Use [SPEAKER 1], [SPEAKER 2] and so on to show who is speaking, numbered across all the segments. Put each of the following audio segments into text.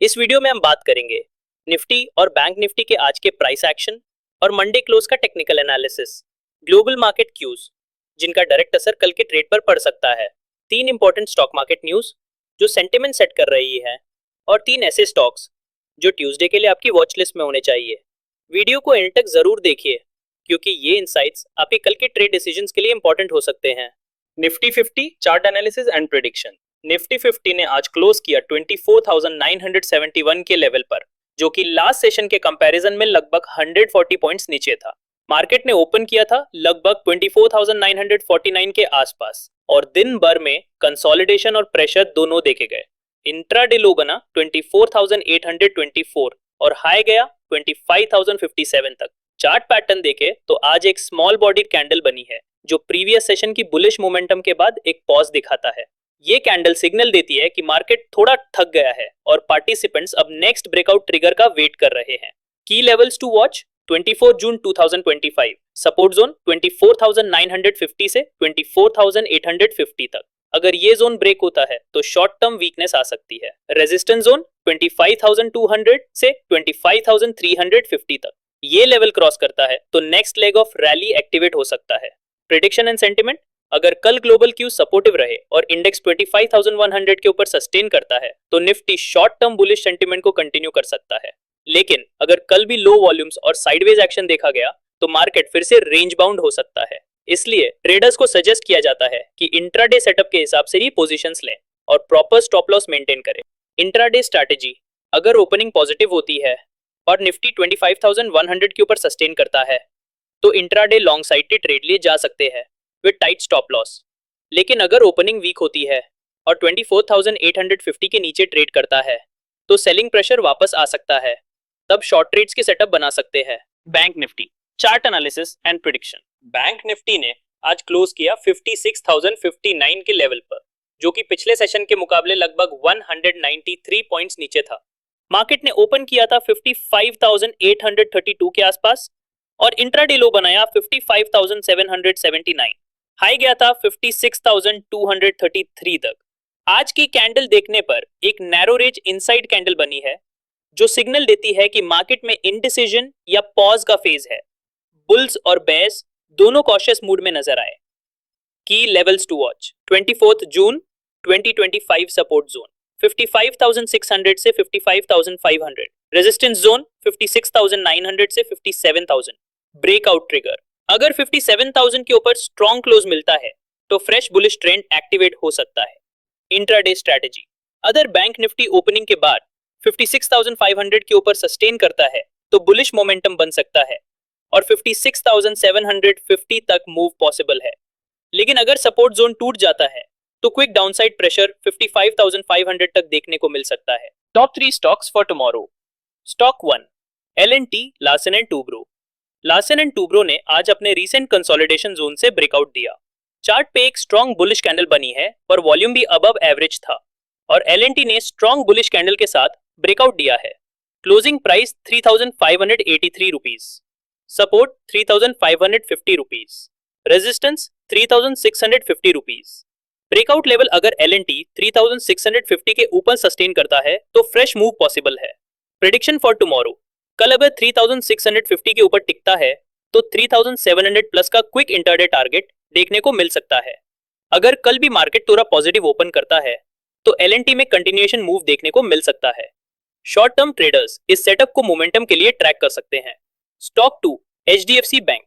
[SPEAKER 1] इस वीडियो में हम बात करेंगे निफ्टी और बैंक निफ्टी के आज के प्राइस एक्शन और मंडे क्लोज का technical analysis, global market cues जिनका डायरेक्ट असर कल के ट्रेड पर पड़ सकता है, तीन इंपॉर्टेंट स्टॉक मार्केट न्यूज जो सेंटिमेंट सेट कर रही है और तीन ऐसे स्टॉक्स जो ट्यूसडे के लिए आपकी वॉच लिस्ट में होने चाहिए। वीडियो को एंड तक जरूर देखिए क्योंकि ये इंसाइट्स आपके कल के ट्रेड डिसीजंस के लिए इंपॉर्टेंट हो सकते हैं। Nifty 50 chart analysis and prediction. Nifty 50 ने आज क्लोज किया 24,971 के लेवल पर, जो कि लास्ट सेशन के कंपैरिजन में लगभग 140 पॉइंट्स नीचे था। मार्केट ने ओपन किया था लगभग 24,949 के आसपास और दिन भर में कंसोलिडेशन और प्रेशर दोनों देखे गए। इंट्राडे लो बना 24,824 और हाई गया 25,057 तक। चार्ट पैटर्न देखे तो आज एक स्मॉल बॉडी कैंडल बनी है जो प्रीवियस सेशन की बुलिश मोमेंटम के बाद एक पॉज दिखाता है। ये कैंडल सिग्नल देती है कि मार्केट थोड़ा थक गया है और पार्टिसिपेंट्स अब नेक्स्ट ब्रेकआउट ट्रिगर का वेट कर रहे हैं। Key levels to watch 24 June 2025, support zone 24,950 से 24,850 तक। अगर ये जोन ब्रेक होता है तो शॉर्ट टर्म वीकनेस आ सकती है। रेजिस्टेंस जोन 25,200 से 25,350 तक। ये लेवल क्रॉस करता है तो next leg of rally activate हो सकता है। Prediction and sentiment. अगर कल ग्लोबल क्यू सपोर्टिव रहे और इंडेक्स 25,100 के ऊपर सस्टेन करता है तो Nifty short term bullish sentiment को कंटिन्यू कर सकता है। लेकिन अगर कल भी लो वॉल्यूम्स और साइडवेज एक्शन देखा गया तो मार्केट फिर से रेंज बाउंड हो सकता है। इसलिए ट्रेडर्स को सजेस्ट किया जाता है कि इंट्राडे सेटअप के हिसाब से ही पोजीशंस लें और प्रॉपर स्टॉप लॉस मेंटेन करें। Intraday strategy. अगर ओपनिंग पॉजिटिव होती है और निफ्टी 25,100 के ऊपर सस्टेन करता है तो इंट्राडे लॉन्ग साइड के ट्रेड लिए जा सकते हैं विद टाइट स्टॉप लॉस। लेकिन अगर ओपनिंग वीक होती है और 24,850 के नीचे ट्रेड करता है तो सेलिंग प्रेशर वापस आ सकता है, तब शॉर्ट ट्रेड्स के सेटअप बना सकते हैं। Bank Nifty chart analysis and prediction. Bank Nifty ने आज क्लोज किया 56,059 के लेवल पर, जो कि पिछले सेशन के मुकाबले लगभग 193 पॉइंट्स नीचे था। मार्केट ने ओपन किया था 55,832 के आसपास और इंट्राडे लो बनाया 55,779। हाई गया था 56,233 तक। आज की कैंडल देखने पर एक नैरो रेंज इनसाइड कैंडल बनी है जो सिग्नल देती है कि मार्केट में इनडिसीजन या पॉज का फेज है। बुल्स और बेयर्स दोनों कॉशियस मूड में नजर आए। Key levels to watch 24 June 2025, support zone 55,600 से 55,500, रेजिस्टेंस जोन 56,900 से 57,000। Breakout trigger. अगर 57,000 के ऊपर स्ट्रॉन्ग क्लोज मिलता है तो फ्रेश बुलिश ट्रेंड एक्टिवेट हो सकता है। Intraday strategy. अगर बैंक निफ्टी ओपनिंग के बाद 56,500 के ऊपर सस्टेन करता है तो बुलिश मोमेंटम बन सकता है और 56,750 तक मूव पॉसिबल है। लेकिन अगर सपोर्ट जोन टूट जाता है तो क्विक डाउनसाइड प्रेशर 55,500 तक देखने को मिल सकता है। Top 3 stocks for tomorrow. Stock 1 L&T Larsen and Toubro. Larsen and Toubro ने आज अपने रीसेंट कंसोलिडेशन जोन से ब्रेकआउट दिया। चार्ट पे एक स्ट्रॉन्ग बुलिश कैंडल बनी है पर वॉल्यूम भी अबव एवरेज था और L&T ने स्ट्रॉन्ग बुलिश कैंडल के साथ ब्रेकआउट दिया है। Closing price 3,583 rupees, support 3,550 rupees, resistance 3,650 rupees. Breakout level अगर L&T 3,650 के ऊपर सस्टेन करता है तो फ्रेश मूव पॉसिबल है। Prediction for tomorrow. कल अगर 3,650 के ऊपर टिकता है तो 3,700 प्लस का क्विक इंटरडे टारगेट देखने को मिल सकता है। अगर कल भी मार्केट थोड़ा पॉजिटिव ओपन करता है तो L&T में कंटिन्यूएशन मूव देखने को मिल सकता है। शॉर्ट टर्म ट्रेडर्स इस सेटअप को मोमेंटम के लिए ट्रैक कर सकते हैं। Stock 2 HDFC bank.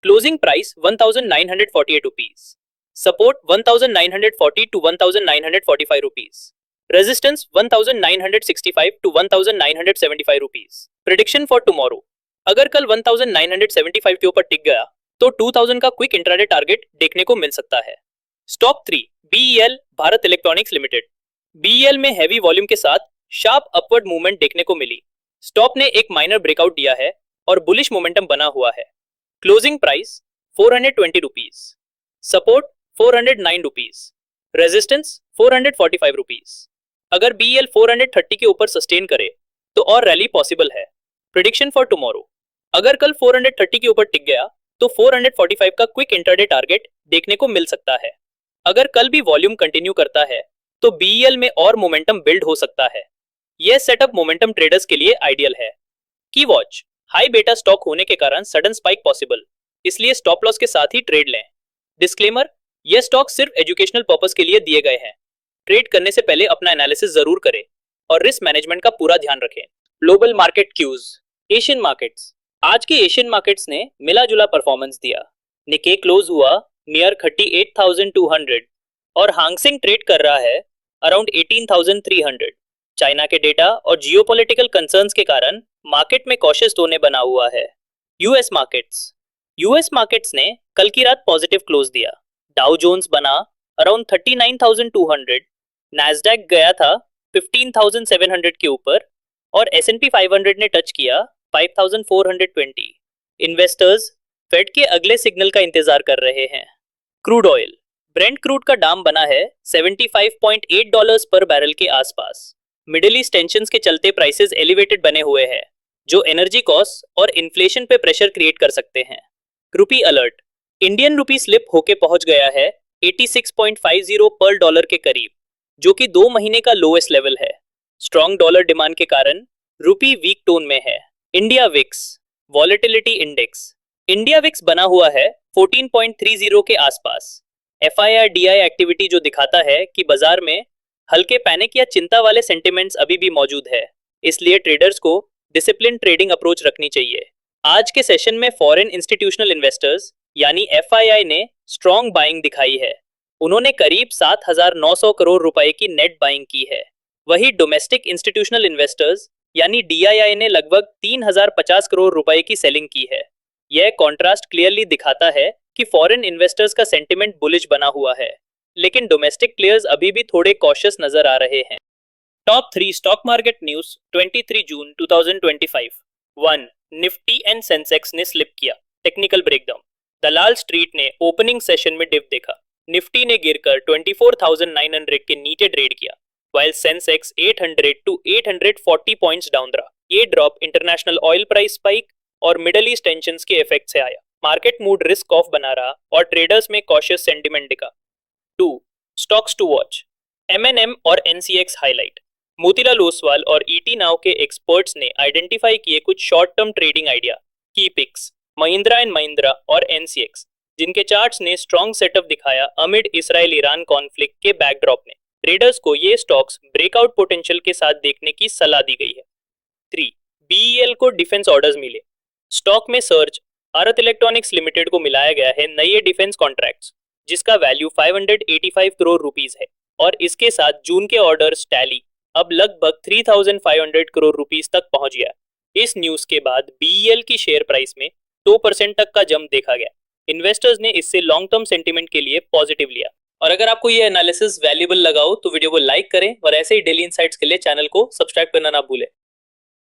[SPEAKER 1] Closing price 1,948 rupees, support 1,940 to 1,945 rupees, resistance 1,965 to 1,975 rupees. Prediction for tomorrow. अगर कल 1,975 के ऊपर टिक गया तो 2,000 का क्विक इंट्राडे टारगेट देखने को मिल सकता है। Stock 3 BEL Bharat electronics limited. BEL में हैवी वॉल्यूम के साथ शार्प अपवर्ड मूवमेंट देखने को मिली। स्टॉक ने एक माइनर ब्रेकआउट दिया है और बुलिश मोमेंटम बना हुआ है। Closing price 420 rupees, support 409 rupees, resistance 445 rupees. अगर BEL 430 के ऊपर सस्टेन करे तो और रैली पॉसिबल है। Prediction for tomorrow. अगर कल 430 के ऊपर टिक गया तो 445 का क्विक इंटरडे टारगेट देखने को मिल सकता है। अगर कल भी वॉल्यूम कंटिन्यू करता है तो BEL में और मोमेंटम बिल्ड हो सकता है। यह सेटअप मोमेंटम ट्रेडर्स के लिए आइडियल है। की वॉच, हाई बेटा स्टॉक होने के कारण सडन स्पाइक पॉसिबल, इसलिए स्टॉप लॉस के साथ ही ट्रेड लें। डिस्क्लेमर, यह स्टॉक सिर्फ एजुकेशनल पर्पस के लिए दिए गए हैं। ट्रेड करने से पहले अपना एनालिसिस जरूर करें और रिस्क मैनेजमेंट का पूरा ध्यान रखें। Global market cues. Asian markets. आज के एशियन मार्केट्स ने मिला जुला परफॉर्मेंस दिया। निके क्लोज हुआ नियर 38,200 और हांगसेंग ट्रेड कर रहा है अराउंड 18,300। चाइना के डेटा और जियोपॉलिटिकल कंसर्न्स के कारण मार्केट में कॉशियस टोन बना हुआ है। यूएस मार्केट्स ने कल की रात पॉजिटिव क्लोज दिया। डाउ जोन्स बना अराउंड 39,200, नैस्डैक गया था 15,700 के ऊपर और S&P 500 ने टच किया 5,420। इन्वेस्टर्स फेड के अगले सिग्नल का इंतजार कर रहे हैं। क्रूड ऑयल, ब्रेंट क्रूड का दाम बना है $75.8 पर बैरल के आसपास। मिडिल ईस्ट टेंशंस के चलते प्राइसेस एलिवेटेड बने हुए हैं, जो एनर्जी कॉस्ट और इन्फ्लेशन पे प्रेशर क्रिएट कर सकते हैं। रूपी अलर्ट, इंडियन रूपी स्लिप होके पहुंच गया है 86.50 पर डॉलर के करीब, जो कि 2 महीने का लोएस्ट लेवल है। स्ट्रॉन्ग डॉलर डिमांड के कारण रूपी वीक टोन में है। India VIX volatility index, India VIX बना हुआ है 14.30 के आसपास। FII-DI एक्टिविटी जो दिखाता है कि बाजार में हल्के पैनिक या चिंता वाले सेंटिमेंट्स अभी भी मौजूद है, इसलिए ट्रेडर्स को डिसिप्लिन ट्रेडिंग अप्रोच रखनी चाहिए। आज के सेशन में फॉरेन इंस्टीट्यूशनल इन्वेस्टर्स यानी FII ने स्ट्रॉन्ग बाइंग दिखाई है। उन्होंने करीब 7,900 करोड़ रुपए की नेट बाइंग की है। वही डोमेस्टिक इंस्टीट्यूशनल इन्वेस्टर्स यानी DII ने लगभग 3,050 करोड़ रुपए की सेलिंग की है। यह कॉन्ट्रास्ट क्लियरली दिखाता है कि फॉरेन इन्वेस्टर्स का सेंटिमेंट बुलिश बना हुआ है, लेकिन डोमेस्टिक प्लेयर्स अभी भी थोड़े कॉशियस नजर आ रहे हैं। Top 3 stock market news 23 June 2025। 1. Nifty and Sensex ने स्लिप किया। टेक्निकल ब्रेकडाउन, दलाल स्ट्रीट ने ओपनिंग सेशन में डिप देखा। निफ्टी ने गिरकर 24,900 के नीचे ट्रेड किया, while Sensex 800 to 840 points down रहा। ये drop international oil price spike और मिडल ईस्ट टेंशंस के इफेक्ट से आया। मार्केट मूड रिस्क ऑफ बना रहा और ट्रेडर्स में कॉशियस सेंटिमेंट दिखा। 2. स्टॉक्स टू वॉच, M&M और NCX हाईलाइट। मोतीलाल ओसवाल और ET नाउ के एक्सपर्ट्स ने आइडेंटिफाई किए कुछ शॉर्ट टर्म ट्रेडिंग आइडिया। की पिक्स, महिंद्रा एंड महिंद्रा और NCX, जिनके चार्ट्स ने स्ट्रॉन्ग सेटअप दिखाया अमिड इसराइल ईरान कॉन्फ्लिक्ट के बैकड्रॉप में। ट्रेडर्स को ये स्टॉक्स ब्रेकआउट पोटेंशियल के साथ देखने की सलाह दी गई है। 3. BEL को डिफेंस ऑर्डर्स मिले। स्टॉक में सर्ज, भारत इलेक्ट्रॉनिक्स लिमिटेड को मिलाया गया है नए डिफेंस कॉन्ट्रैक्ट्स, जिसका वैल्यू 585 करोड़ रुपीस है और इसके साथ जून के ऑर्डर्स टैली अब लगभग 3,500 करोड़ रुपीस तक पहुंच गया। इस न्यूज के बाद BEL की शेयर प्राइस में 2% तक का जंप देखा गया। इन्वेस्टर्स ने इससे लॉन्ग टर्म सेंटिमेंट के लिए पॉजिटिव लिया। और अगर आपको ये एनालिसिस वैल्यूएबल लगा हो तो वीडियो को लाइक करें और ऐसे ही डेली इनसाइट्स के लिए चैनल को सब्सक्राइब करना ना भूलें।